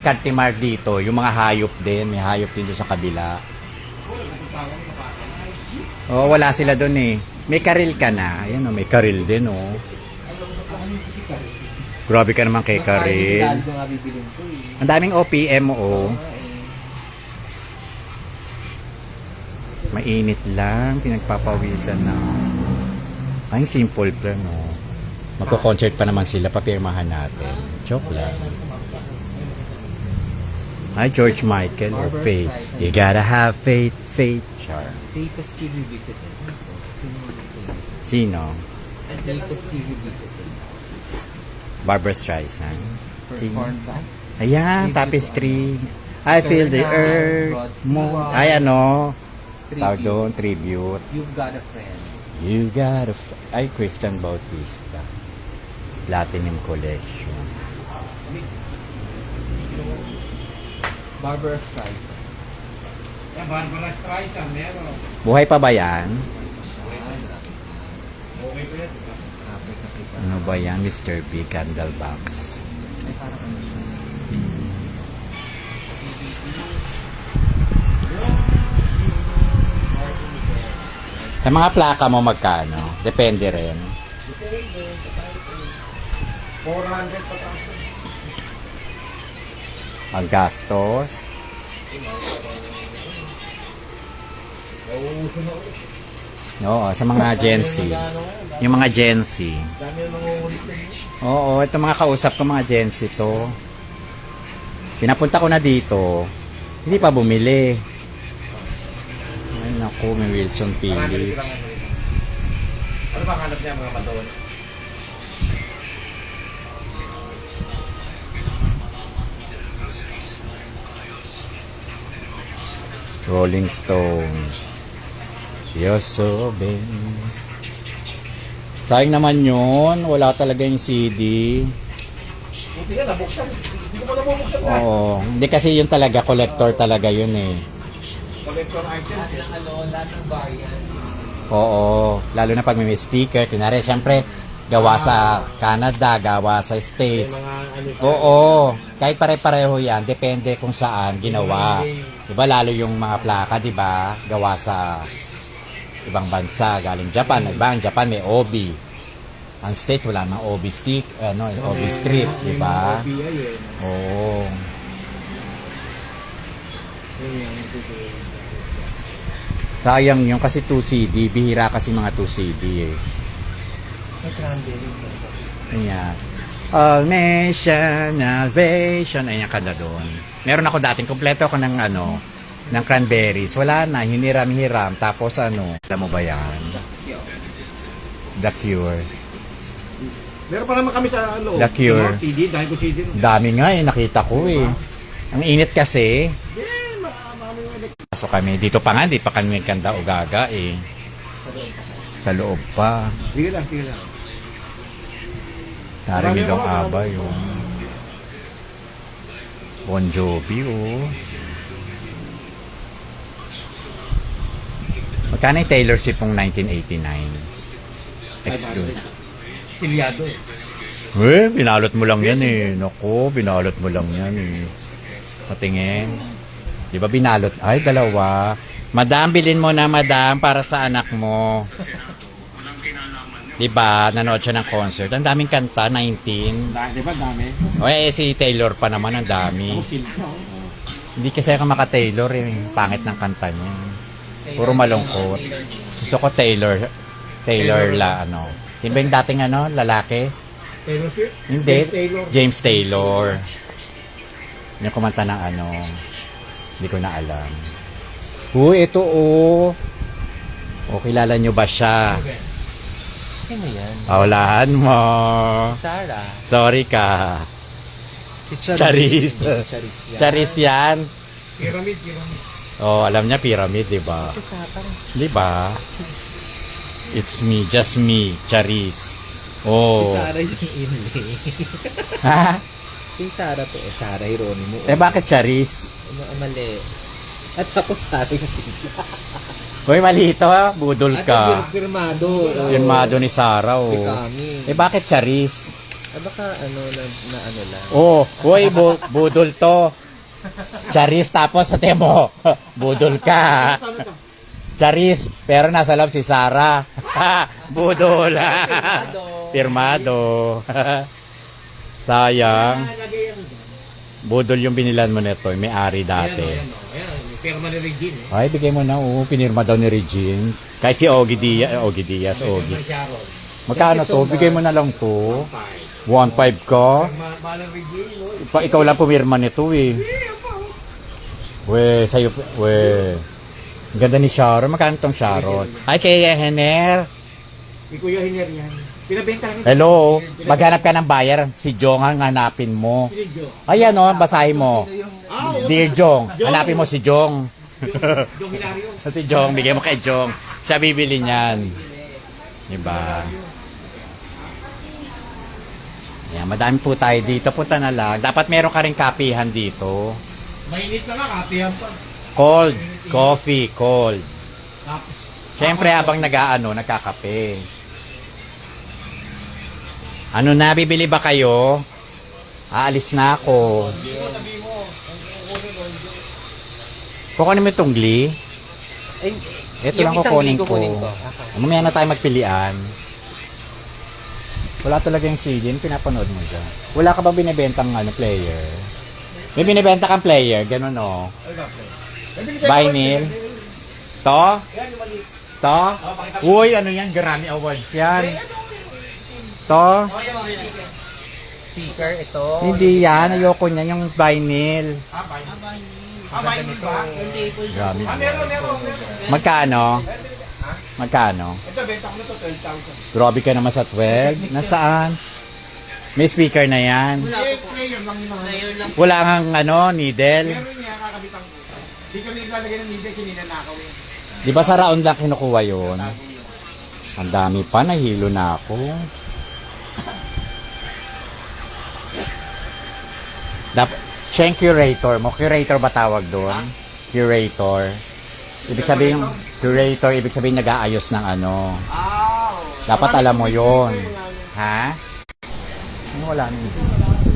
Cartimar dito, yung mga hayop din, may hayop din doon sa kabila. Oh, wala sila doon eh. May karil ka na. Ayan oh, may karil din oh. Grabe ka naman kay karil. Ang daming OPM oh. Mainit lang, pinagpapawisan na. Ay, simple plan oh. Magko-concert pa naman sila, papirmahan natin. Joke lang. Hi, George Michael or Faith. You gotta have faith, faith. Char. Latest TV visited. Sino? Latest TV visited. Barbra Streisand. Performed by? Ayan, tapestry. I feel the earth move. Ay, ano? Tawag doon, tribute. You've got a friend. You got a ay, Christian Bautista. Platinum Collection. Barbra Streisand. Yan, Barbra Streisand, meron. Buhay pa ba yan? Okay pa yan. Ano ba yan? Mr. B. Candle Box. Ay, parang ano siya. Sa mga plaka mo magkano? Depende rin. 400 pataas. Ang gastos. Oo, sa mga Gen Z. Yung mga Gen Z. Dami yung nangungulit na yun. Oo, ito mga kausap ko mga Gen Z to. Pinapunta ko na dito. Hindi pa bumili. Ay naku, may Wilson Phillips. Ano ba hanap niya mga baton? Rolling Stones. You're so big. Sayang naman yun. Wala talaga yung CD. Buti nga, nabuksan. Hindi ko pa nabubuksan na. Oo. Hindi kasi yun talaga. Collector talaga yun eh. Collector item. Lahat ng ano, lahat ng variant. Oo. Lalo na pag may sticker. Kunwari, syempre, gawa sa Canada, gawa sa States. Mga ano. Oo. Kahit pare-pareho yan. Depende kung saan ginawa. Diba? Lalo yung mga plaka, diba? Gawa sa ibang bansa. Galing Japan. Diba? Ang Japan may obi. Ang States wala nang obi stick. Ano, obi strip. Diba? Oo. Sayang yun kasi 2 CD. Bihira kasi mga 2 CD eh. Ayan. All nation, salvation. Ayan ka na doon. Meron ako dating, kompleto ako ng ano, ng cranberries. Wala na, hiniram-hiram. Tapos ano, alam mo ba yan? The Cure. Meron pa naman kami sa loob. The Cure. CD, dahil ko CD. Dami nga eh, nakita ko eh. Ang init kasi. Marami So kami, dito pa nga, di pa kami kanda o gaga eh. Sa loob pa. Sige lang, sige lang. Narinig ang abay oh. Bon Jovi oh. Magkano yung Taylor Swift pong 1989? Exclude. Silyado. Binalot mo lang yan eh. Naku, binalot mo lang yan eh. Patingin. Di ba binalot? Ay, dalawa. Madam, bilhin mo na madam para sa anak mo. Di ba? Nanood siya ng concert. Ang daming kanta, 19. Di ba dami? O si Taylor pa naman, ang dami. Hindi kasi ako maka-Taylor eh. Pangit ng kanta niya. Puro malungkot. Gusto ko Taylor la ano. Sino ba yung dating ano, lalaki? Taylor Swift? Hindi. James Taylor. James Taylor. Yung kumanta ng ano. Hindi ko na alam. Ito oh. O, kilala nyo ba siya? Sino yan? Paulahan mo. Sarah. Sorry ka. Si Charis. Si Charis yan. Charis yan. Pyramid. Oh, alam niya pyramid, 'di ba? Si Sarah. 'Di ba? It's me, just me, Charis. Oh. Si Sarah yung inli. Ha? Si Sarah to. Sarah, ironi mo. Eh bakit Charis? Mali. At tapos Sarah yung sila. Hoy, mali ito ha. Budol At ka. yung firmado. Firmado ni Sarah oh. Becoming. Eh bakit Charis? baka ano, na ano lang. Oh, hoy, budol to. Charis, tapos sa temo. Budol ka. Paano to? Charis, pero nasa loob si Sarah. Budol. Pirmado. Sayang. Nalagay yan. Budol yung binilan mo nito, may ari dati. Ayan, may perma ni Regine. Ay, bigay mo na. Oo, pinirma daw ni Regine. Kahit si Ogie Diaz. Sharon. Magkano to? Bigay mo na lang to. 1.5 ka. Malang Regine, no? Ikaw lang pumirma nito eh. We, sa'yo, we. Ang ganda ni Sharon. Magkano tong Sharon? Ay, kay Hener. Si Kuya Hiner yan. Pinabenta lang. Hello. Maghanap ka ng buyer. Si Jong ang hanapin mo. Ayan o, basahin mo. Dear Jong, hanapin mo si Jong. Yung Hilario. Si Jong, bigay mo kay Jong. Siya bibili niyan. Diba? Yan, madami po tayo dito. Punta na lang. Dapat meron ka rin kapihan dito. Mainit na nga, kapihan pa. Cold. Coffee, cold. Siyempre habang nagkakape. Ano na, bibili ba kayo? Aalis na ako. Kukunin mo itong gli? Ay, Ito yung lang isang kukunin gli ko. kukunin ko. Mamaya na tayo magpilian. Wala talaga yung CD, pinapanood mo dyan. Wala ka ba binibentang player? May binibenta kang player, ganun o. Vinyl. To? To? Uy, ano yan? Grammy Awards yan. To? Speaker ito. Hindi yan. Ayoko niyan. Yung vinyl. Vinyl ba? Grammy Meron. Magkano? Magkano? Ito, benta ko na to, 12,000. Grabe ka naman sa 12. Nasaan? May speaker na yan. Player lang yung mga. Wala kang needle. Meron niya, kakabitan ko. Hindi kami naglalagay ng media, kininanakaw yun. Di ba sa round lang kinukuha yun? Ang dami pa. Nahilo na ako. Siya yung curator mo. Curator ba tawag doon? Curator. Ibig sabihin, curator, ibig sabihin nag-aayos ng ano. Dapat alam mo yon. Ha? Ano wala na yun?